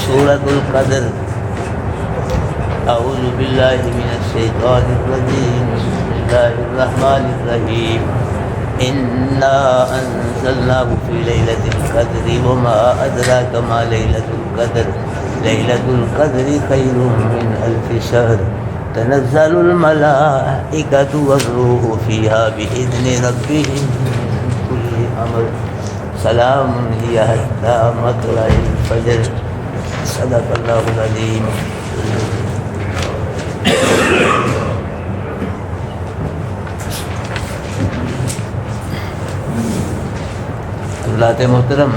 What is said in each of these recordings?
سورة القدر. اعوذ باللہ من الشیطان الرجیم. بسم اللہ الرحمن الرحیم. انا انزلناه في ليلة القدر وما ادراك ما ليلة القدر. ليلة القدر خير من ألف شهر. تنزل الملائكة والروح فيها بإذن ربهم من كل أمر. سلام هي حتى مطلع الفجر. صدق الله العظيم. حضرات محترم،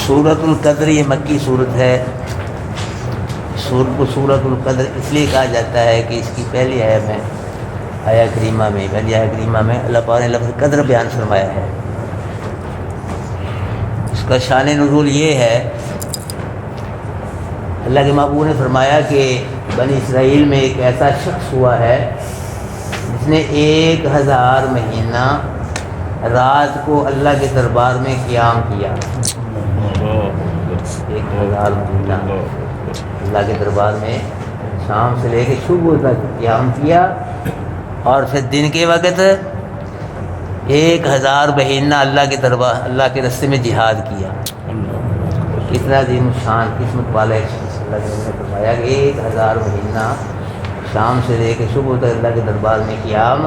سورۃ القدر یہ مکی صورت ہے. سورت کو سورۃ القدر اس لیے کہا جاتا ہے کہ اس کی پہلی پہلی آیہ کریمہ میں اللہ پاک نے لفظ قدر بیان فرمایا ہے. اس کا شان نزول یہ ہے، اللہ کے محبوب نے فرمایا کہ بنی اسرائیل میں ایک ایسا شخص ہوا ہے جس نے 1000 مہینہ رات کو اللہ کے دربار میں قیام کیا. 1000 مہینہ اللہ کے دربار میں شام سے لے کے صبح تک قیام کیا، اور پھر دن کے وقت 1000 مہینہ اللہ کے دربار اللہ کے راستے میں جہاد کیا. کتنا دن شان قسمت والا ہے. اللہ نے فرمایا کہ 1000 مہینہ شام سے لے کے صبح تک اللہ کے دربار میں قیام،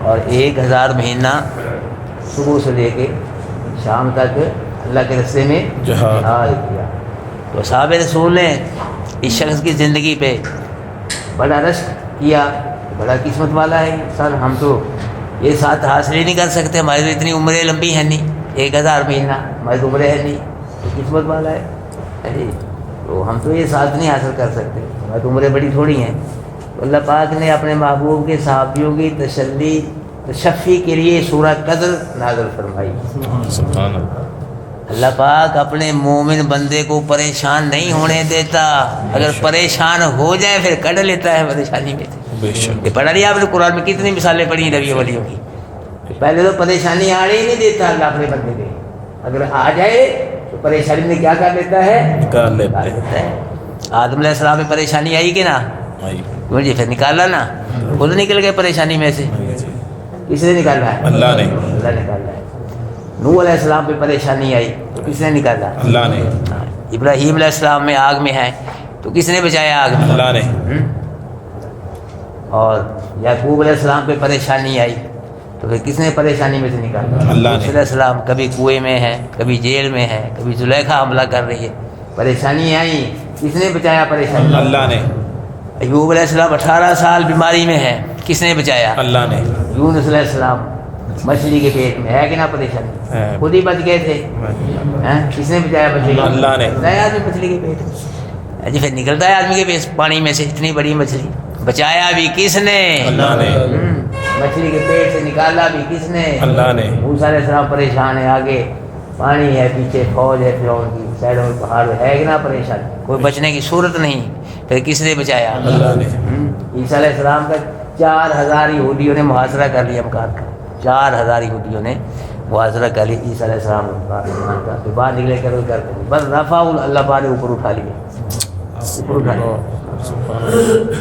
اور 1000 مہینہ صبح سے لے کے شام تک اللہ کے راستے میں جہاد کیا. تو صحابہ رسول نے اس شخص کی زندگی پہ بڑا رشک کیا. بڑا قسمت والا ہے سر، ہم تو یہ ساتھ حاصل ہی نہیں کر سکتے. ہماری تو اتنی عمریں لمبی ہیں نہیں، 1000 مہینہ ہماری تو عمریں ہیں نہیں. تو قسمت والا ہے تو ہم تو یہ ساتھ نہیں حاصل کر سکتے، ہماری تو عمریں بڑی تھوڑی ہیں. تو اللہ پاک نے اپنے محبوب کے صحابیوں کی تشفی کے لیے سورہ قدر نازل فرمائی. سبحان اللہ. اللہ پاک اپنے مومن بندے کو پریشان نہیں ہونے دیتا. اگر پریشان ہو جائے پھر کڈ لیتا ہے پریشانی میں. بے شک. یہ پڑھا لیا آپ نے قرآن میں کتنی مثالیں پڑھی ہیں نبی ولیوں کی. پہلے تو پریشانی آنے ہی نہیں دیتا اللہ اپنے بندے پہ. اگر آ جائے تو پریشانی میں کیا کر لیتا ہے؟ نکال لیتا ہے. آدم علیہ السلام میں پریشانی آئی کہ نا؟ مجھے پھر نکالا نا. خود نکل گئے پریشانی میں سے. کس نے نکالا ہے؟ اللہ نے. اللہ نکالا ہے. نوح علیہ السلام پہ پریشانی آئی تو کس نے نکالا؟ اللہ نے. ابراہیم علیہ السلام میں آگ میں ہے تو کس نے بچایا آگ میں؟ اللہ نے. اور یعقوب علیہ السلام پہ پریشانی آئی تو پھر کس نے پریشانی میں سے نکالا؟ اللہ نے. علیہ السلام کبھی کنویں میں ہے، کبھی جیل میں ہے، کبھی زلیخا حملہ کر رہی ہے. پریشانی آئی، کس نے بچایا پریشانی؟ اللہ نے. ایوب علیہ السلام 18 سال بیماری میں ہے، کس نے بچایا؟ اللہ نے. یونس علیہ السلام مچھلی کے پیٹ میں ہے کہ نہ پریشانی؟ خود ہی بچ گئے تھے. کس نے بچایا مچھلی کو؟ اللہ نے. آدمی مچھلی کے پیٹ جی پھر نکلتا ہے آدمی کے پیٹ پانی میں سے اتنی بڑی مچھلی. بچایا بھی کس نے؟ اللہ نے. مچھلی کے پیٹ سے نکالا بھی کس نے؟ اللہ نے. موسیٰ علیہ السلام پریشان ہے، آگے پانی ہے، پیچھے فوج ہے فرعون کی، سائڈوں میں پہاڑ ہے کہ نہ پریشان، کوئی بچنے کی صورت نہیں. پھر کس نے بچایا؟ اللہ نے. عیسیٰ علیہ السلام کا 4000 یہودیوں نے محاصرہ کر لیا مکان کا. 4000 یہودیوں نے محاصرہ کر لیا عیسیٰ علیہ السلام کا. پھر باہر نکلے کر بس رفع اللہ پاک نے اوپر اٹھا لیا.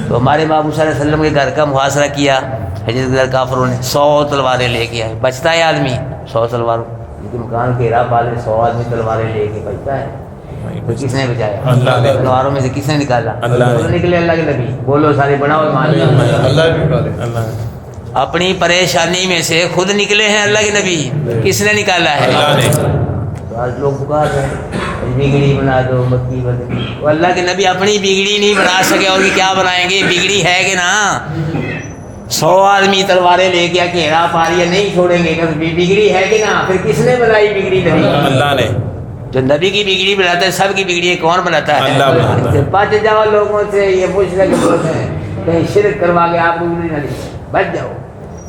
تو ہمارے محبوب صلی اللہ علیہ وسلم کے گھر کا محاصرہ کیا حجرت کے کافروں نے. 100 تلواریں لے کے آئے. بچتا ہے آدمی 100 تلواروں لیکن مکان کے گھیرا پالے 100 آدمی تلواریں لے کے بچتا ہے. تو کس نے بچایا؟ اللہ نے. تلواروں میں سے کس نے نکالا؟ اللہ نے. نکلے اللہ کے نبی. بولو سارے بناؤ ایمان. اللہ بھی نکالے. اللہ نے. اپنی پریشانی میں سے خود نکلے ہیں اللہ کے نبی. کس نے نکالا ہے؟ اللہ نے. تو آج لوگ پکار رہے ہیں بگڑی بنا دو مکی بدلی. وہ اللہ کے نبی اپنی بگڑی نہیں بنا سکے اور کیا بنائیں گے؟ بگڑی ہے کہ نا. 100 آدمی تلواریں لے کے گھیرا پاریاں نہیں چھوڑیں گے. بگڑی ہے کہ نا. پھر کس نے بنائی بگڑی؟ نبی. اللہ نے. جو نبی کی بگڑی بناتا ہے سب کی بگڑی کون بناتا ہے؟ اللہ بناتا ہے. بچ جاؤ لوگوں سے یہ پوچھ رہے کہ کہیں شرک کروا کے آپ کو بگڑی نہ دے. بچ جاؤ.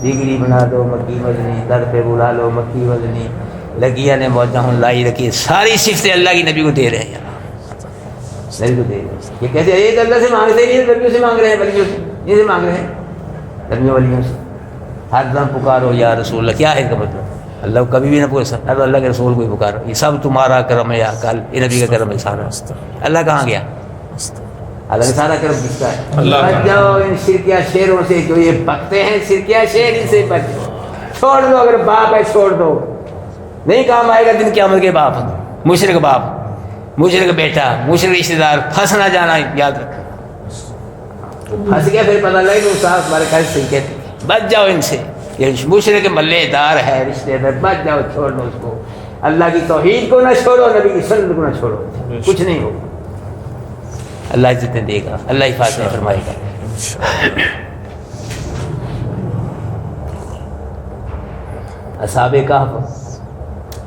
بگڑی بنا دو مکی وزنی، در پہ بلا لو مکی وزنی، لگیا نے موجہ لائی رکھی. ساری صفتیں اللہ کی نبی کو دے رہے ہیں. نبی کو دے رہے ہیں. یہ کہتے ہیں ایک اللہ سے مانگتے نہیں، نبیوں سے مانگ رہے ہیں، ولیوں سے. یہ سے مانگ رہے ہیں نبیوں ولیوں سے. ہر دم پکارو یا رسول اللہ. کیا ہے اس کا مطلب؟ اللہ کو کبھی بھی نہ پوچھ سکتا تو اللہ کے رسول کو ہی پکارو، یہ سب تمہارا کرم ہے یا کل یہ نبی کا کرم ہے سارا۔ اللہ کہاں گیا؟ اللہ کا سارا کرم کس کا ہے؟ بچ جاؤ ان شرکیہ شیروں سے جو یہ بکتے ہیں، شرکیہ شیر، ان سے بچ چھوڑ دو، اگر باپ ہے چھوڑ دو، نہیں کام آئے گا دن قیامت کے باپ، مشرک باپ، مشرک بیٹا، مشرک رشتہ دار، پھنس نہ جانا، یاد رکھنا۔ پھنس گیا پھر پتہ لگے کہ استاد ہمارے گھر سے کہتے بچ جاؤ ان سے، یہ مشرک ملے دار ہے، رشتہ دار، بچ جاؤ، چھوڑ دو اس کو، اللہ کی توحید کو نہ چھوڑو، نبی کی سنت کو نہ چھوڑو، کچھ نہیں ہوگا، اللہ عزتیں دے گا، اللہ حفاظتیں فرمائے گا۔ اصحاب کہف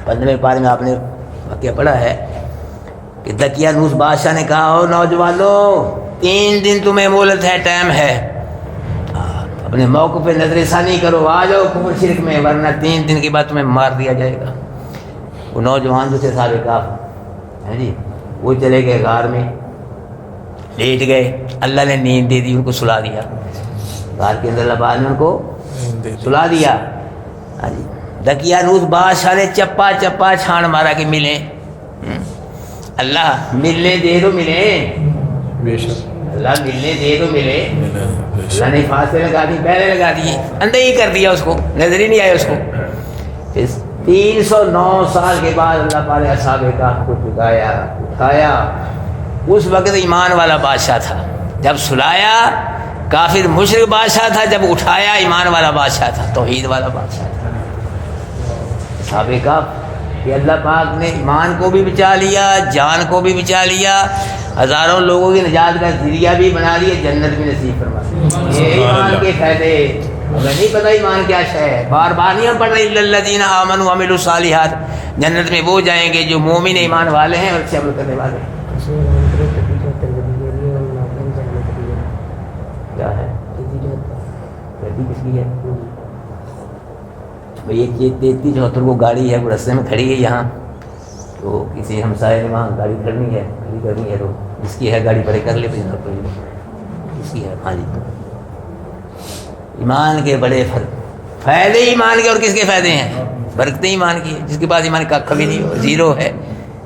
15ویں پارے میں آپ نے واقعہ پڑھا ہے کہ دقیانوس بادشاہ نے کہا، او نوجوانوں 3 دن تمہیں مہلت ہے، ٹائم ہے، اپنے موقع پہ نظر ثانی کرو، آ جاؤ کفر شرک میں، ورنہ 3 دن کے بعد تمہیں مار دیا جائے گا۔ وہ نوجوان جو تھے اصحاب کہف ہیں جی، وہ چلے گئے غار میں، لیٹ گئے، اللہ نے نیند دے دی، ان کو سلا دیا، غار کے اندر اللہ پاک نے ان کو سلا دیا۔ ہاں جی، دقیانوس بادشاہ نے چپا چپا چھان مارا کہ ملیں، اللہ ملنے دے دو ملیں، بے شک اللہ ملنے دے دو ملے، اللہ نے فاصلے لگا دی، پہلے لگا دیے، اندر ہی کر دیا، اس کو نظر ہی نہیں آیا اس کو۔ پھر 309 سال کے بعد اللہ پاک نے اصحاب کہف کو جگایا، اٹھایا، اس وقت ایمان والا بادشاہ تھا، جب سلایا کافر مشرک بادشاہ تھا، جب اٹھایا ایمان والا بادشاہ تھا، توحید والا بادشاہ تھا۔ اصحاب کہف کہ اللہ پاک نے ایمان کو بھی بچا لیا، جان کو بھی بچا لیا، ہزاروں لوگوں کی نجات کا ذریعہ بھی بنا لیا، جنت بھی نصیب فرما دی۔ یہ ایمان کے فائدے، ہمیں نہیں پتہ ایمان کیا شے ہے، بار بار نہیں ہم پڑھ رہے الذین آمنوا وعملوا الصالحات، جنت میں وہ جائیں گے جو مومن ایمان والے ہیں اور اچھے عمل کرنے والے ہیں۔ کیا ہے گڈی کس کی ہے؟ بھائی یہ 33-74 کو گاڑی ہے، وہ رستے میں کھڑی ہے یہاں، تو کسی ہمسائے نے وہاں گاڑی کرنی ہے تو جس کی ہے گاڑی پڑے کر لے، اس کی ہے۔ ہاں جی، ایمان کے بڑے فائدے ایمان کے، اور کس کے فائدے ہیں؟ برکتیں ایمان کی، جس کے پاس ایمان کا کبھی نہیں ہو، زیرو ہے،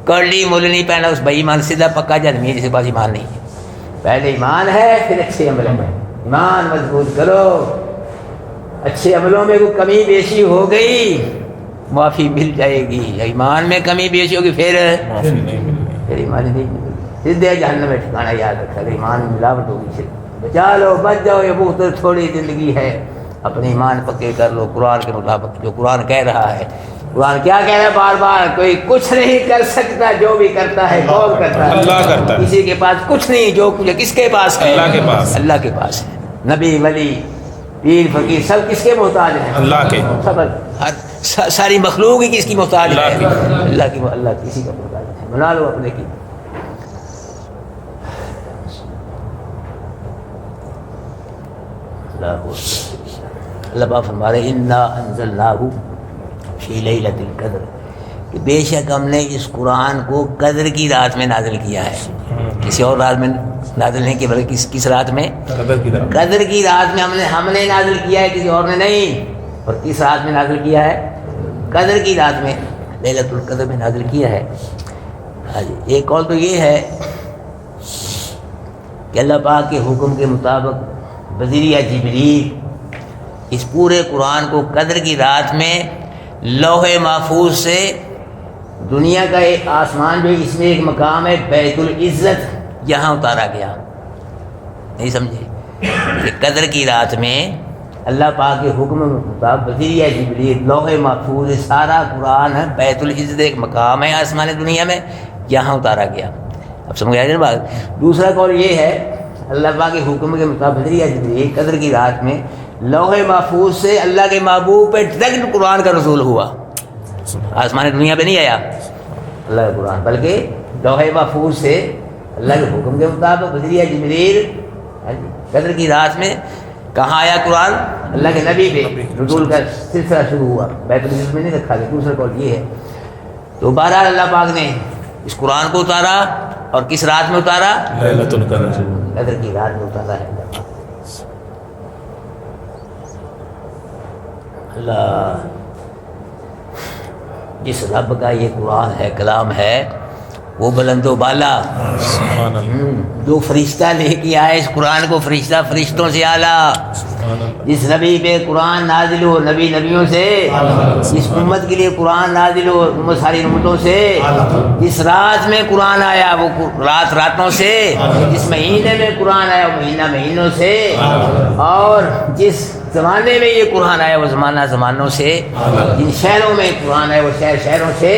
کرلی مول نہیں پہنا اس بھائی ایمان سیدھا پکا جادمی ہے جس کے پاس ایمان نہیں ہے۔ پہلے ایمان ہے پھر اچھے عمل میں، ایمان مضبوط کرو، اچھے عملوں میں کوئی کمی بیشی ہو گئی معافی مل جائے گی، ایمان میں کمی بیشی ہوگی پھر ایمان نہیں ملے گی، سیدھے جہنم میں ٹھکانا، یاد رکھا، اگر ایمان میں ملاوٹ ہوگی پھر بچا لو، بچ جاؤ، یہ بہت تھوڑی زندگی ہے، اپنے ایمان پکے کر لو قرآن کے مطابق، جو قرآن کہہ رہا ہے۔ قرآن کیا کہہ رہا ہے بار بار؟ کوئی کچھ نہیں کر سکتا، جو بھی کرتا ہے کون کرتا ہے؟ اللہ کرتا ہے، کسی کے پاس کچھ نہیں، جو کچھ کس کے پاس ہے؟ اللہ کے پاس، اللہ کے پاس ہے۔ نبی ولی پیر فقیر سب کس کے محتاج ہیں؟ اللہ کے، سب، ہر ساری مخلوق ہی کس کی محتاج ہے؟ اللہ کی، اللہ کسی کا محتاج ہے، بنا لو اپنے کی۔ اللہ پاک فرما رہے انا انزلناہ فی لیلۃ القدر، کہ بے شک ہم نے اس قرآن کو قدر کی رات میں نازل کیا ہے، کسی اور رات میں نازل نہیں کیا، بلکہ کس رات میں؟ قدر کی رات میں ہم نے نازل کیا ہے، کسی اور نے نہیں۔ اور کس رات میں نازل کیا ہے؟ قدر کی رات میں، لیلۃ القدر میں نازل کیا ہے۔ ہاں جی، ایک قول تو یہ ہے کہ اللہ پاک کے حکم کے مطابق بذریعہ جبریل اس پورے قرآن کو قدر کی رات میں لوح محفوظ سے دنیا کا ایک آسمان جو اس میں ایک مقام ہے بیت العزت، یہاں اتارا گیا۔ نہیں سمجھے کہ قدر کی رات میں اللہ پاک کے حکم مطابق بذریعہ جبریل لوح محفوظ سارا قرآن ہے، بیت العزت ایک مقام ہے آسمان دنیا میں، یہاں اتارا گیا۔ اب سمجھ گیا بات؟ دوسرا قول یہ ہے اللہ پاک کے حکم کے مطابق بذریعہ جبریل قدر کی رات میں لوح محفوظ سے اللہ کے محبوب پہ ڈائریکٹ قرآن کا رسول ہوا، آسمان دنیا پہ نہیں آیا اللہ کا قرآن، بلکہ لوح محفوظ سے اللہ کے حکم کے مطابق بذریعہ جبریل قدر کی رات میں کہاں آیا قرآن؟ اللہ کے نبی پہ رسول کا سلسلہ شروع ہوا، بیت العزت میں نہیں رکھا گیا۔ دوسرا قول یہ ہے۔ تو بہرحال اللہ پاک نے اس قرآن کو اتارا، اور کس رات میں اتارا؟ لیلۃ القدر، قدر کی رات میں اتارا ہے اللہ پاک۔ اللہ جس رب کا یہ قرآن ہے، کلام ہے، وہ بلند و بالا، سبحان اللہ، جو فرشتہ لے کے آئے اس قرآن کو، فرشتہ فرشتوں سے اعلیٰ، سبحان اللہ، جس نبی پہ قرآن نازل ہو نبی نبیوں سے، جس امت کے لیے قرآن نازل ہو امت ساری امتوں سے، جس رات میں قرآن آیا وہ رات راتوں سے، جس مہینے میں قرآن آیا وہ مہینہ مہینوں سے، اور جس زمانے میں یہ قرآن آیا وہ زمانہ زمانوں سے، جن شہروں میں قرآن آیا وہ شہر شہروں سے،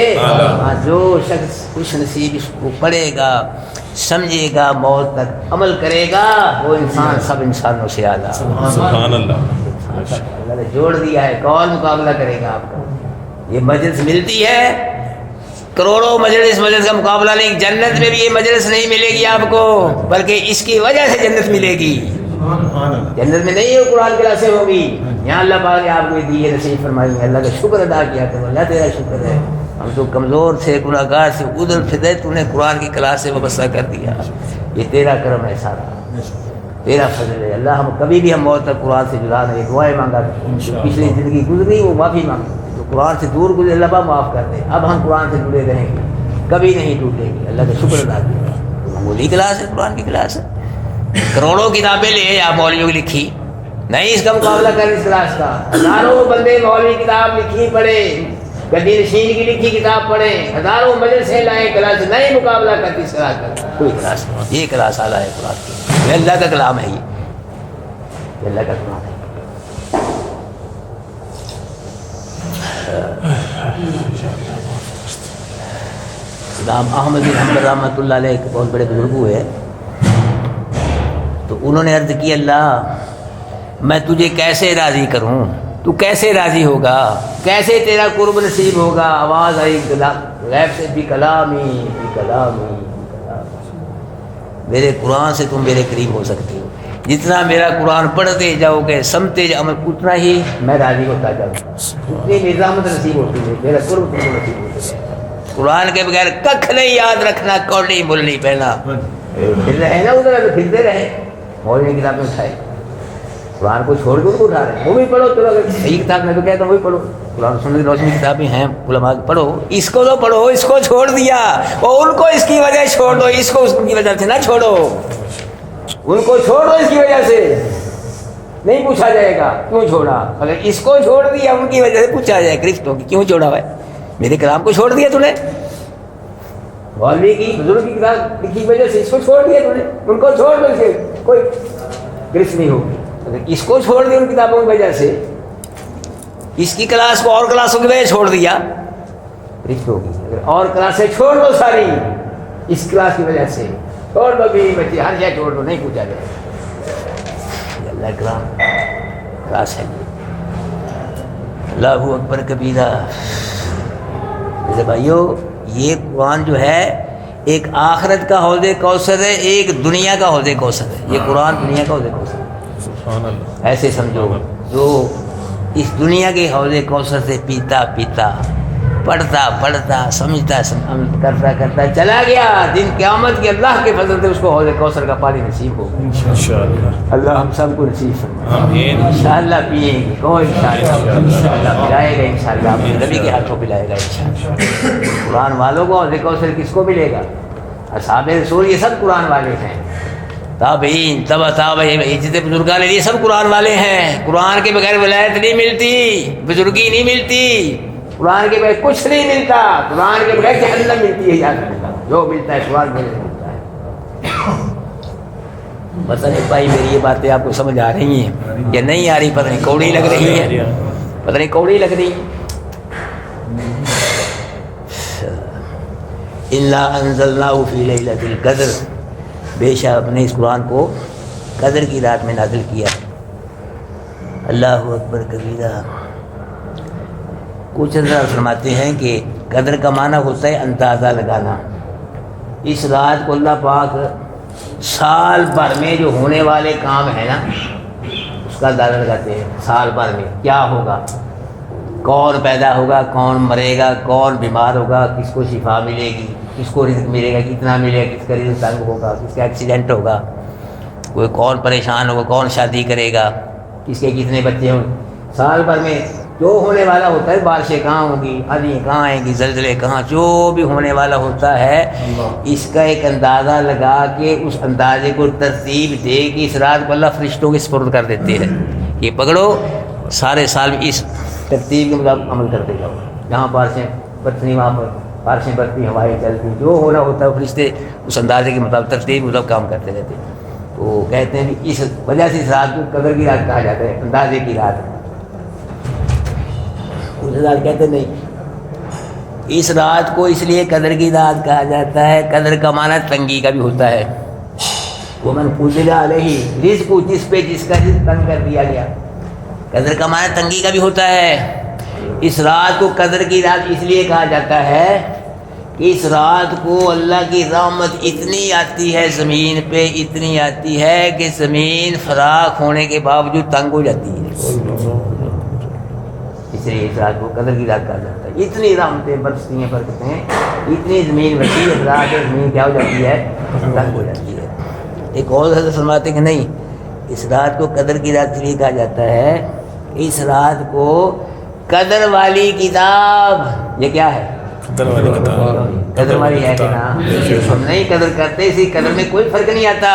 جو شخص خوش نصیب اس کو پڑھے گا، سمجھے گا، موت تک عمل کرے گا، وہ انسان سب انسانوں سے اعلیٰ، سبحان اللہ، اللہ نے جوڑ دیا ہے، کون مقابلہ کرے گا آپ کا؟ یہ مجلس ملتی ہے، کروڑوں مجلس کا مقابلہ نہیں، جنت میں بھی یہ مجلس نہیں ملے گی آپ کو، بلکہ اس کی وجہ سے جنت ملے گی، جنت میں نہیں ہے قرآن کلاسیں ہوگی، یہاں اللہ پاک نے آپ کو دی ہے، نصیب فرمائی ہے، اللہ کا شکر ادا کیا کرو، اللہ تیرا شکر ہے، ہم تو کمزور تھے، گناہگار سے ادھر پھرے، تو نے قرآن کی کلاس سے وابستہ کر دیا، یہ تیرا کرم ہے سارا، تیرا فضل ہے اللہ، ہم کبھی بھی ہم موت تک قرآن سے جدا نہیں، دعائیں مانگا، پچھلی زندگی گزری وہ معافی مانگی، جو قرآن سے دور گزرے اللہ پاک معاف کر دے، اب ہم قرآن سے جڑے رہیں گے، کبھی نہیں ٹوٹیں گے، اللہ کا شکر ادا کیا، معمولی کلاس ہے، قرآن کی کلاس ہے، کروڑوں کتابیں لے آپ مولویوں کی لکھی، نہیں اس کا مقابلہ کر اس کلاس کا، ہزاروں بندے مولوی کتاب لکھی پڑھے، گدی نشین کی لکھی کتاب پڑھیں، ہزاروں مجلسیں لائیں، کلاس نہیں مقابلہ کرتی اس کلاس کا کوئی کلاس نہیں، یہ کلاس اعلیٰ ہے قرآن کی، یہ اللہ کا کلام ہے، یہ اللہ کا کلام ہے۔ امام احمد بن حنبل رحمۃ اللہ علیہ کے بہت بڑے بزرگ ہوئے، تو انہوں نے عرض کی اللہ میں تجھے کیسے راضی کروں، تو کیسے راضی ہوگا، کیسے تیرا قرب نصیب ہوگا، آواز آئی غیب سے بھی کلامی بھی کلامی، میرے قرآن سے تم میرے قریب ہو سکتے ہو، جتنا میرا قرآن پڑھتے جاؤ گے سمتے جاؤ اتنا ہی میں راضی ہوتا جاؤں گا، اتنی میری رحمت نصیب ہوتی ہے، میرا قرب تم کو نصیب ہوتا ہے، قرآن کے بغیر ککھ نہیں یاد رکھنا، کوڑی بولنی پہنا، پھر رہے نا ادھر پھرتے رہے، مولوی کی کتابیں اٹھائے، قرآن کو چھوڑ کے ان کو اٹھا رہے ہیں، وہ بھی پڑھو، تو اگر صحیح کتاب میں تو کہتا ہوں وہی پڑھو، قرآن سنت کی روشنی کتابیں ہیں علماء کی، پڑھو، اس کو تو پڑھو، اس کو چھوڑ دیا، اور ان کو اس کی وجہ چھوڑ دو، اس کو اس کی وجہ سے نہ چھوڑو، ان کو چھوڑ دو اس کی وجہ سے، نہیں پوچھا جائے گا کیوں چھوڑا، اگر اس کو چھوڑ دیا ان کی وجہ سے پوچھا جائے گرفت ہوگی کیوں چھوڑا ہوا ہے، میرے کلام کو چھوڑ دیا تو نے، مولوی کی بزرگ کی کتاب لکھی وجہ سے اس کو چھوڑ دیا تو نے، ان کو چھوڑ دو، اس سے کوئی گرفت نہیں ہوگی، اگر اس کو چھوڑ دیا ان کتابوں کی وجہ سے، اس کی کلاس کو اور کلاسوں کی وجہ چھوڑ دیا گرفت ہوگی، اگر اور کلاسیں چھوڑ دو ساری اس کلاس کی وجہ سے، چھوڑ دو بھی بچے ہر جگہ چھوڑ دو، نہیں پوچھا جائے، اللہ کرام کلاس ہے، اللہ اکبر کبیرہ، میرے بھائیو یہ قرآن جو ہے ایک آخرت کا حوض کوثر ہے، ایک دنیا کا حوض کوثر ہے، یہ قرآن دنیا کا حوض کوثر ہے، سبحان اللہ، ایسے سمجھو جو اس دنیا کے حوض کوثر سے پیتا پیتا پڑھتا پڑھتا سمجھتا کرتا کرتا چلا گیا، دن قیامت کے اللہ کے فضل سے اس کو حوض کوثر کا پانی نصیب ہوگا، انشاءاللہ، اللہ ہم سب کو نصیب فرمائے، آمین، انشاءاللہ پیئیں گے، کون انشاءاللہ پلائے گا، انشاءاللہ اپنے نبی کے ہاتھوں پلائے گا انشاءاللہ، قرآن والوں کو حوض کوثر کس کو ملے گا، اصحاب رسول یہ سب قرآن والے ہیں، تابعین تبع تابعین جتنے بزرگان یہ سب قرآن والے ہیں، قرآن کے بغیر ولایت نہیں ملتی، بزرگی نہیں ملتی، قرآن کے بغیر کچھ نہیں ملتا، قرآن کے بغیر جہنم ملتی ہے، یاد رکھنا جو ملتا ہے قرآن میں ملتا ہے۔ پتہ نہیں بھائی میری یہ باتیں آپ کو سمجھ آ رہی ہیں یا نہیں آ رہی، پتہ نہیں کوڑی لگ رہی ہے، پتہ نہیں کوڑی لگ رہی ہے۔ اِنَّا أَنزَلْنَاهُ فِي لَيْلَةِ الْقَدْرِ، بے شک ہم نے اس قرآن کو قدر کی رات میں نازل کیا، اللہ اکبر کبیرہ۔ کچھ حضرات فرماتے ہیں کہ قدر کا معنی ہوتا ہے اندازہ لگانا، اس رات کو اللہ پاک سال بھر میں جو ہونے والے کام ہیں نا اس کا اندازہ لگاتے ہیں، سال بھر میں کیا ہوگا، کون پیدا ہوگا، کون مرے گا، کون بیمار ہوگا، کس کو شفا ملے گی، کس کو رزق ملے گا، کتنا ملے گا، کس کا رزق تنگ ہوگا، کس کا ایکسیڈنٹ ہوگا، کوئی کون پریشان ہوگا، کون شادی کرے گا، کس کے کتنے بچے ہوں، سال بھر میں جو ہونے والا ہوتا ہے، بارشیں کہاں ہوں گی، آندھیاں کہاں آئیں گی، زلزلے کہاں، جو بھی ہونے والا ہوتا ہے اس کا ایک اندازہ لگا کے اس اندازے کو ترتیب دے کہ اس رات کو اللہ فرشتوں کے سپرد کر دیتے ہیں، یہ پکڑو سارے سال اس ترتیب کے مطابق عمل کرتے جاؤ، جہاں بارشیں برسنی وہاں پر بارشیں برتی، ہوائیں چلتی، جو ہونا ہوتا ہے فرشتے اس اندازے کے مطابق ترتیب کے مطابق کام کرتے رہتے ہیں۔ تو کہتے ہیں کہ اس وجہ سے اس رات کو قدر کی رات کہا جاتا ہے، اندازے کی رات۔ کہتے نہیں، اس رات کو اس لیے قدر کی رات کہا جاتا ہے، قدر کا معنی تنگی کا بھی ہوتا ہے، وہ من قدر علیہ رزق، جس پہ جس کا رزق تنگ کر دیا گیا، قدر کا معنی تنگی کا بھی ہوتا ہے۔ اس رات کو قدر کی رات اس لیے کہا جاتا ہے کہ اس رات کو اللہ کی رحمت اتنی آتی ہے زمین پہ، اتنی آتی ہے کہ زمین فراخ ہونے کے باوجود تنگ ہو جاتی ہے، اس لیے اس رات کو قدر کی رات کہا جاتا ہے۔ اتنی رحمتیں برستی ہیں، برکتیں ہیں، اتنی زمین وسیع ہے، رات زمین کیا ہو جاتی ہے، تنگ ہو جاتی ہے۔ ایک اور حضرت فرماتے کہ نہیں، اس رات کو قدر کی رات اس لیے کہا جاتا ہے، اس رات کو قدر والی کتاب، یہ کیا ہے، قدر والی کتاب، قدر والی ہے کہ نا، ہم نہیں قدر کرتے، اسی قدر میں کوئی فرق نہیں آتا،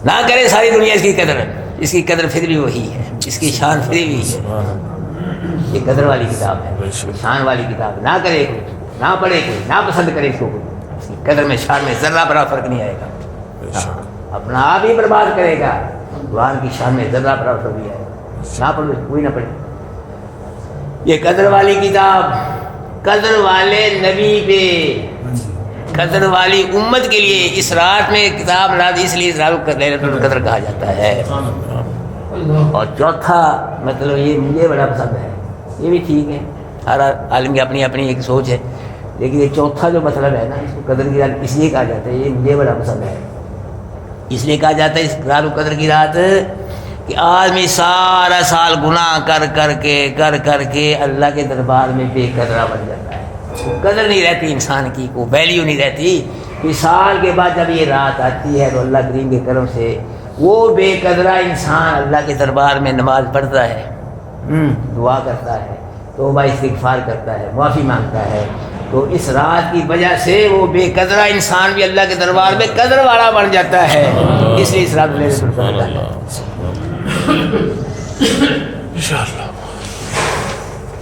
نہ کرے ساری دنیا اس کی قدر، اس کی قدر پھر بھی وہی ہے، اس کی شان پھر بھی ہے۔ یہ قدر والی کتاب ہے، شان والی کتاب، نہ کرے کوئی، نہ پڑھے کوئی، نہ پسند کرے اس کو کوئی، اس کی قدر میں شان میں ذرہ برا فرق نہیں آئے گا، اپنا آپ ہی برباد کرے گا، قرآن کی شان میں ذرہ برا فرق نہیں آئے گا، نہ پڑھے کوئی نہ پڑھے۔ یہ قدر والی کتاب، قدر والے نبی پہ، قدر والی امت کے لیے اس رات میں کتاب نازل، اس لیے اس رات کو لیلۃ القدر کہا جاتا ہے۔ اور چوتھا مطلب یہ مجھے بڑا پسند ہے، یہ بھی ٹھیک ہے، ہر عالم کی اپنی اپنی ایک سوچ ہے، لیکن یہ چوتھا جو مطلب ہے نا، اس کو قدر کی رات اس لیے کہا جاتا ہے، یہ مجھے بڑا پسند ہے۔ اس لیے کہا جاتا ہے اس رات کو قدر کی رات کہ آدمی سارا سال گناہ کر کے اللہ کے دربار میں بے قدرہ بن جاتا ہے، قدر نہیں رہتی انسان کی، کوئی ویلیو نہیں رہتی، کہ سال کے بعد جب یہ رات آتی ہے تو اللہ کریم کے کرم سے وہ بے قدرہ انسان اللہ کے دربار میں نماز پڑھتا ہے، دعا کرتا ہے، توبہ استغفار کرتا ہے، معافی مانگتا ہے، تو اس رات کی وجہ سے وہ بے قدرہ انسان بھی اللہ کے دربار میں قدر والا بن جاتا ہے، اس لیے اس رات میں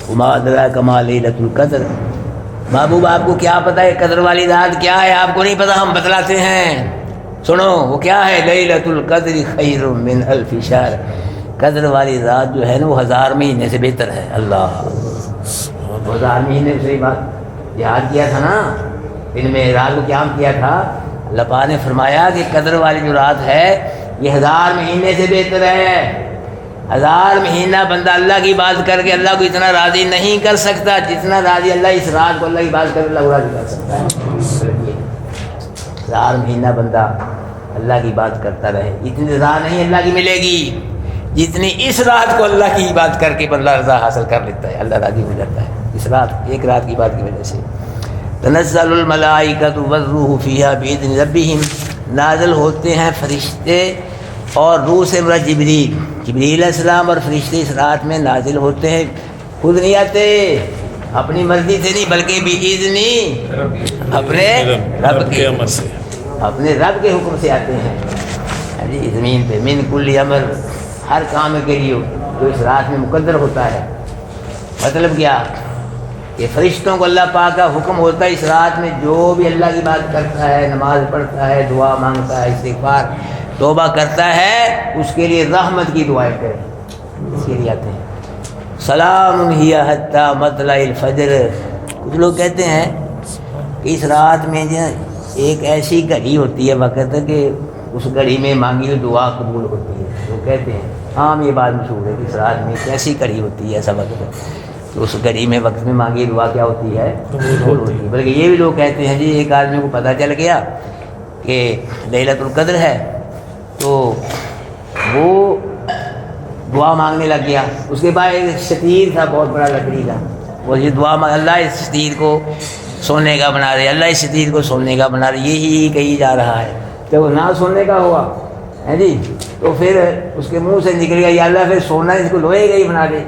وما ادراک ما لیلۃ القدر۔ محبوب آپ کو کیا پتہ ہے قدر والی رات کیا ہے؟ آپ کو نہیں پتہ، ہم بتلاتے ہیں، سنو وہ کیا ہے۔ لیلۃ القدر خیر من الف شہر، قدر والی رات جو ہے نا وہ 1000 مہینے سے بہتر ہے۔ اللہ، 1000 مہینے سے بات یاد کیا تھا نا، ان میں رات کو قیام کیا تھا، اللہ پاک نے فرمایا کہ قدر والی جو رات ہے یہ 1000 مہینے سے بہتر ہے۔ 1000 مہینہ بندہ اللہ کی بات کر کے اللہ کو اتنا راضی نہیں کر سکتا جتنا راضی اللہ اس رات کو اللہ کی بات کر کے اللہ کو راضی کر سکتا ہے۔ 1000 مہینہ بندہ اللہ کی بات کرتا رہے، اتنی رضا نہیں اللہ کی ملے گی جتنی اس رات کو اللہ کی بات کر کے بندہ رضا حاصل کر لیتا ہے، اللہ راضی ہو جاتا ہے اس رات، ایک رات کی بات کی وجہ سے۔ تنزل الملائکۃ والروح فیہا بإذن ربہم، نازل ہوتے ہیں فرشتے اور روح سے مراد جبریل علیہ السلام اور فرشتے اس رات میں نازل ہوتے ہیں، خود نہیں آتے، اپنی مرضی سے نہیں بلکہ بإذن اپنے رب کے امر سے، اپنے رب کے حکم سے آتے ہیں جی زمین پہ، من کل امر، ہر کام کے لیے جو اس رات میں مقدر ہوتا ہے۔ مطلب کیا کہ فرشتوں کو اللہ پاک کا حکم ہوتا ہے اس رات میں جو بھی اللہ کی بات کرتا ہے، نماز پڑھتا ہے، دعا مانگتا ہے، استغفار توبہ کرتا ہے، اس کے لیے رحمت کی دعائیں کریں، اس کے لیے آتے ہیں۔ سلام ہی حتی مطلع الفجر، کچھ لوگ کہتے ہیں کہ اس رات میں جو ایک ایسی گھڑی ہوتی ہے وقت کہ اس گھڑی میں مانگی ہوئی دعا قبول ہوتی ہے، وہ کہتے ہیں، عام یہ بات مشہور ہے کہ اس رات میں ایک ایسی گھڑی ہوتی ہے، ایسا وقت ہے کہ اس گھڑی میں وقت میں مانگی دعا کیا ہوتی ہے، قبول ہوتی ہے۔ بلکہ یہ بھی لوگ کہتے ہیں جی ایک آدمی کو پتہ چل گیا کہ لیلۃ القدر ہے تو وہ دعا مانگنے لگ گیا، اس کے بعد ایک شتیر تھا، بہت بڑا لکڑی کا، وہ یہ دعا مانگ، اللہ اس شتیر کو سونے کا بنا رہے، اللہ اس شتیر کو سونے کا بنا رہے، یہی کہی جا رہا ہے۔ جب وہ نہ سونے کا ہوا ہے جی تو پھر اس کے منہ سے نکل گیا، یا اللہ پھر سونا اس کو لوہے کا ہی بنا دے،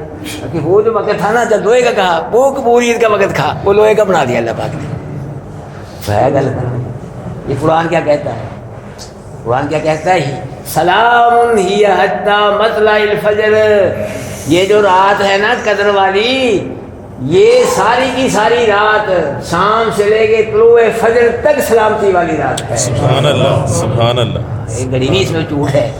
کہ وہ جو وقت تھا نا جب لوہے کا کہا وہ قبولیت کا وقت تھا، وہ لوہے کا بنا دیا اللہ پاک نے. ہے گل کرنے یہ قرآن کیا کہتا ہے؟ قرآن کیا کہتا ہے؟ سلام ہی حتی مطلع الفجر. یہ جو رات ہے نا قدر والی، یہ ساری کی ساری رات شام سے لے کے طلوع فجر تک سلامتی والی رات ہے. سبحان اللہ سبحان اللہ. ایک گھڑی نہیں اس میں جھوٹ ہے.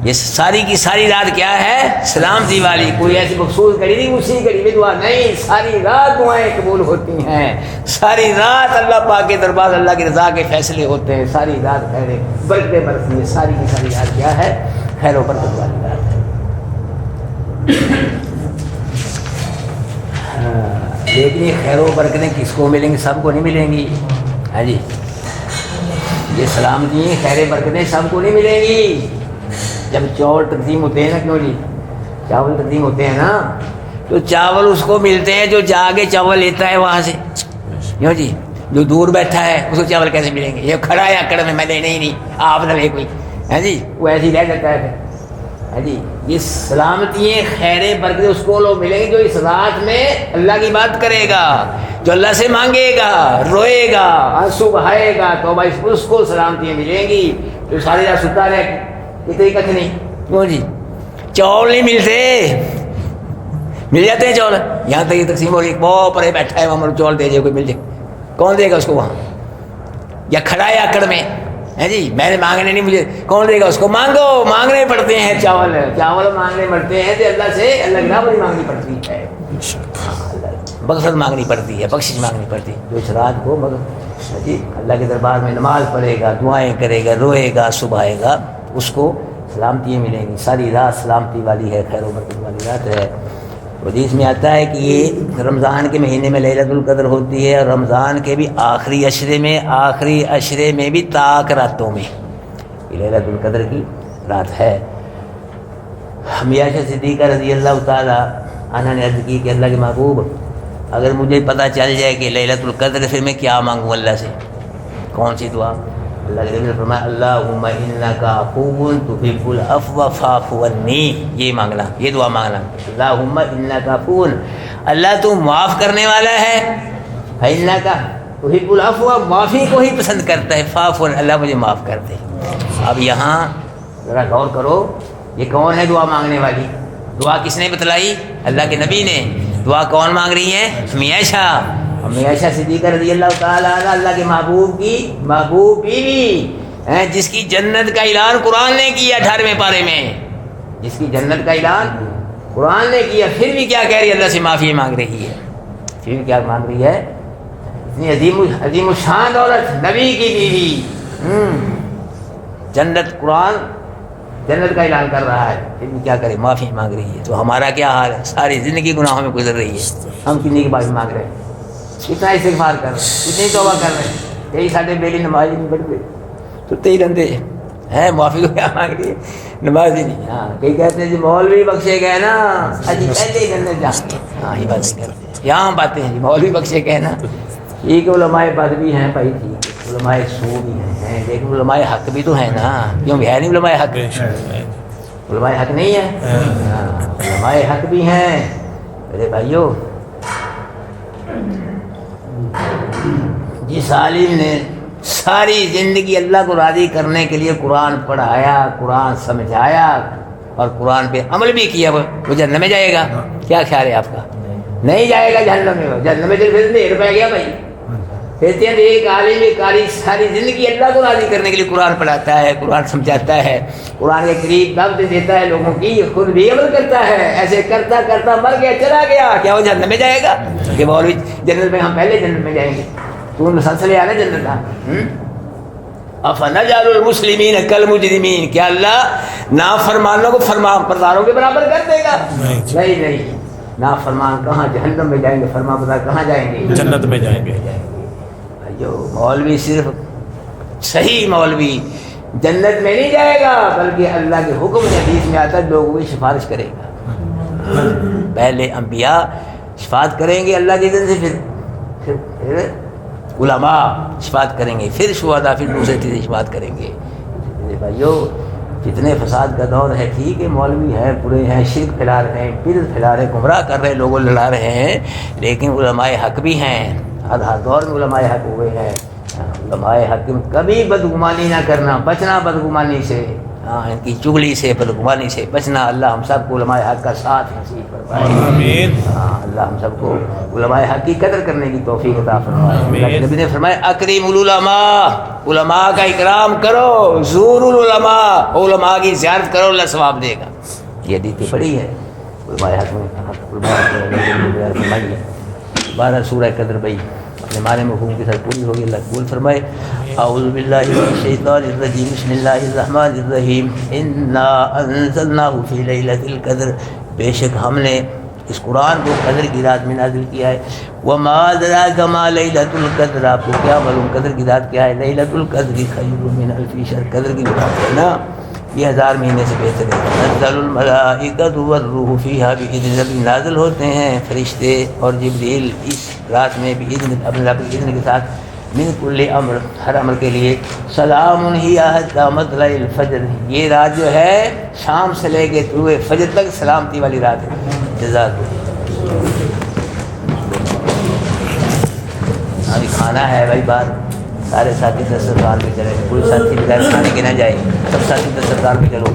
یہ ساری کی ساری رات کیا ہے؟ سلامتی والی. کوئی ایسی مخصوص گھڑی نہیں اسی گھڑی میں دعا نہیں، ساری رات دعائیں قبول ہوتی ہیں. ساری رات اللہ پاک کے دربار اللہ کی رضا کے فیصلے ہوتے ہیں. ساری رات خیر برکتیں برستی ہیں. ساری کی ساری رات کیا ہے؟ خیر و برکت والی رات ہے. لیکن یہ خیر و برکتیں کس کو ملیں گی؟ سب کو نہیں ملیں گی. ہاں جی، یہ سلامتی خیر برکتیں سب کو نہیں ملیں گی. جب چاول تقسیم ہوتے ہیں نا، کیوں جی چاول تقسیم ہوتے ہیں نا، تو چاول اس کو ملتے ہیں جو جا کے چاول لیتا ہے وہاں سے. کیوں جی؟ جو دور بیٹھا ہے اس کو چاول کیسے ملیں گے؟ یہ کھڑا ہے اکڑ میں لینے ہی نہیں، آپ نہ لے کوئی. ہے جی، وہ ایسے ہی رہ جاتا ہے پھر. ہے جی، یہ سلامتی خیر برکتیں اس کو لوگ ملیں گے جو اس رات میں اللہ کی بات کرے گا، جو اللہ سے مانگے گا، روئے گا، آنسو بہائے گا، تو بھائی اس کو سلامتیاں ملیں گی. جو ساری رات ستا رہے کتنے کچھ نہیں. کیوں جی؟ چاول نہیں ملتے، مل جاتے ہیں چاول. یہاں تک یہ تقسیم ہو رہی ہے، بہت پرے بیٹھا ہے وہاں چاول دے کوئی مل جائے، کون دے گا اس کو وہاں؟ یا کھڑا ہے آکڑ میں، ہے جی میں نے مانگنے نہیں، مجھے کون دے گا اس کو؟ مانگو، مانگنے پڑتے ہیں چاول، چاول مانگنے پڑتے ہیں تو اللہ سے اللہ کی راہ مانگنی پڑتی ہے، بخشت مانگنی پڑتی ہے، بخشش مانگنی پڑتی ہے. جو اس رات کو جی اللہ کے دربار میں نماز پڑھے گا، دعائیں کرے گا، روئے گا، صبح آئے گا، اس کو سلامتی ملیں گی. ساری رات سلامتی والی ہے، خیر و برکت والی رات ہے. حدیث میں آتا ہے کہ یہ رمضان کے مہینے میں لیلۃ القدر ہوتی ہے، اور رمضان کے بھی آخری عشرے میں بھی تاک راتوں میں یہ لیلۃ القدر کی رات ہے. عائشہ صدیقہ رضی اللہ تعالی عنہا نے عرض کی کہ اللہ کے محبوب، اگر مجھے پتہ چل جائے کہ لیلۃ القدر، پھر میں کیا مانگوں اللہ سے؟ کون سی دعا؟ اللہ کے نبی نے فرمایا اللہم انک عفو تحب العفو فاعف عنی. یہ مانگنا، یہ دعا مانگنا. اللہم انک عفو، اللہ تو معاف کرنے والا ہے، انک تحب العفو، معافی کو ہی پسند کرتا ہے، فاعف عنی، اللہ مجھے معاف کر دے. اب یہاں ذرا غور کرو، یہ کون ہے دعا مانگنے والی؟ دعا کس نے بتلائی؟ اللہ کے نبی نے. دعا کون مانگ رہی ہے؟ عائشہ صدیقہ رضی اللہ تعالیٰ عنہ، اللہ کے محبوب بیوی، جس کی جنت کا اعلان قرآن نے کیا 18ویں پارے میں، جس کی جنت کا اعلان قرآن نے کیا. پھر بھی کیا کہہ رہی ہے؟ اللہ سے معافی مانگ رہی ہے. پھر بھی کیا مانگ رہی ہے؟ اتنی عظیم الشان عورت، نبی کی بیوی، جنت قرآن جنت کا اعلان کر رہا ہے، پھر بھی کیا کرے؟ معافی مانگ رہی ہے. تو ہمارا کیا حال ہے؟ ساری زندگی گناہوں میں گزر رہی ہے، ہم کتنی کی معافی مانگ رہے ہیں؟ کتنا استغفار کر رہے ہیں، کتنی توبہ کر رہے ہیں؟ یہی سارے بیلی نماز ہی نہیں پڑھتے، تو تے ہی رہتے ہیں. معافی کو کیا مانگ رہی ہے؟ نماز ہی نہیں. ہاں کئی کہتے ہیں جی مولوی بخشے گئے نا، اجی پہلے ہی جنت جاتے ہیں. ہاں یہ بات نہیں کرتے، یہاں باتیں ہیں جی مولوی بخشے گئے نا. یہ کہ علماء بد بھی ہیں بھائی، ٹھیک، علماء سو بھی ہیں، لیکن علماء حق بھی تو ہیں نا. کیوں ہے نہیں علماء حق؟ علماء حق نہیں ہے؟ علماء حق بھی ہیں. ارے بھائیو، جس عالم نے ساری زندگی اللہ کو راضی کرنے کے لیے قرآن پڑھایا، قرآن سمجھایا اور قرآن پہ عمل بھی کیا، وہ جہنم میں جائے گا؟ کیا خیال ہے آپ کا؟ نہیں جائے گا جہنم میں. جہنم میں پھر ڈھیر پہ گیا بھائی. کہتے ہیں ایک عالم قاری ساری زندگی اللہ کو راضی کرنے کے لیے قرآن پڑھاتا ہے، قرآن سمجھاتا ہے، قرآن کے قریب دعوت دیتا ہے لوگوں کی، خود بھی عمل کرتا ہے، ایسے کرتا کرتا مر گیا، چلا گیا، کیا وہ جنت میں جائے گا؟ کہ مولوی جنت میں، ہم پہلے جنت میں جائیں گے. تو مسلسل آنا جنت کا. افنجعل المسلمین کالمجرمین، کیا اللہ نافرمانوں کو فرمان برداروں کے برابر کر دے گا؟ نہیں. نافرمان کہاں جہنم میں جائیں گے، فرمان بردار کہاں جائیں گے؟ جنت میں جائیں گے. جو مولوی صرف صحیح مولوی جنت میں نہیں جائے گا، بلکہ اللہ کے حکم حدیث میں آتا ہے لوگوں کی سفارش کرے گا. پہلے انبیاء شفاعت کریں گے اللہ کے دن سے، پھر علماء شفاعت کریں گے، پھر شہداء، پھر دوسرے تیسرے شفاعت کریں گے. بھائیو جتنے فساد کا دور ہے، ٹھیک ہے مولوی ہیں، برے ہیں، شرک پھیلا رہے ہیں، بدعت پھیلا رہے ہیں، گمراہ کر رہے ہیں، لوگوں لڑا رہے ہیں، لیکن علماء حق بھی ہیں، ہر دور میں علماء حق ہوئے ہیں۔ علماء حق کبھی بدگمانی نہ کرنا، بچنا بدگمانی سے، ان کی چغلی سے، بدگمانی سے بچنا۔ اللہ ہم سب کو علماء حق کا ساتھ نصیب فرمائے، آمین۔ اللہ ہم سب کو علماء حق کی قدر کرنے کی توفیق عطا فرمائے۔ اللہ کے نبی نے فرمایا اکریم العلماء، علماء کا اکرام کرو، زور العلماء، علماء کی زیارت کرو، اللہ ثواب دے گا۔ یہ حدیث بڑی ہے، علماء حق میں علماء فرمائیے۔ 12 سورہ قدر بھائی اپنے معنی مفہوم کے ساتھ پوری ہوگی، اللہ قبول فرمائے۔ اعوذ باللہ من الشیطان الرجیم، بسم اللہ الرحمن الرحیم، انا انزلناہ فی لیلۃ القدر، بے شک ہم نے اس قرآن کو قدر کی رات میں نازل کیا ہے۔ وما ادراک ما لیلۃ القدر، آپ کو کیا معلوم قدر کی رات کیا ہے؟ لیلۃ القدر خیر من الف شہر، قدر کی رات ہے نا، یہ 1000 مہینے سے بہتر ہے۔ تنزل الملائکۃ والروح فیہا بإذن ربہم، نازل ہوتے ہیں فرشتے اور جبریل اس رات میں بإذن، اپنے رب کی اذن کے ساتھ، من کل امر، ہر امر کے لیے، سلام ہی حتی مطلع الفجر، یہ رات جو ہے شام سے لے کے طلوع فجر تک سلامتی والی رات ہے۔ جزاک ابھی کھانا ہے بھائی باہر، سارے ساتھی دسترخوان پہ چلے، کوئی ساتھی بغیر کھانے کے نہ جائے، سب ساتھی دسترخوان پہ چلو۔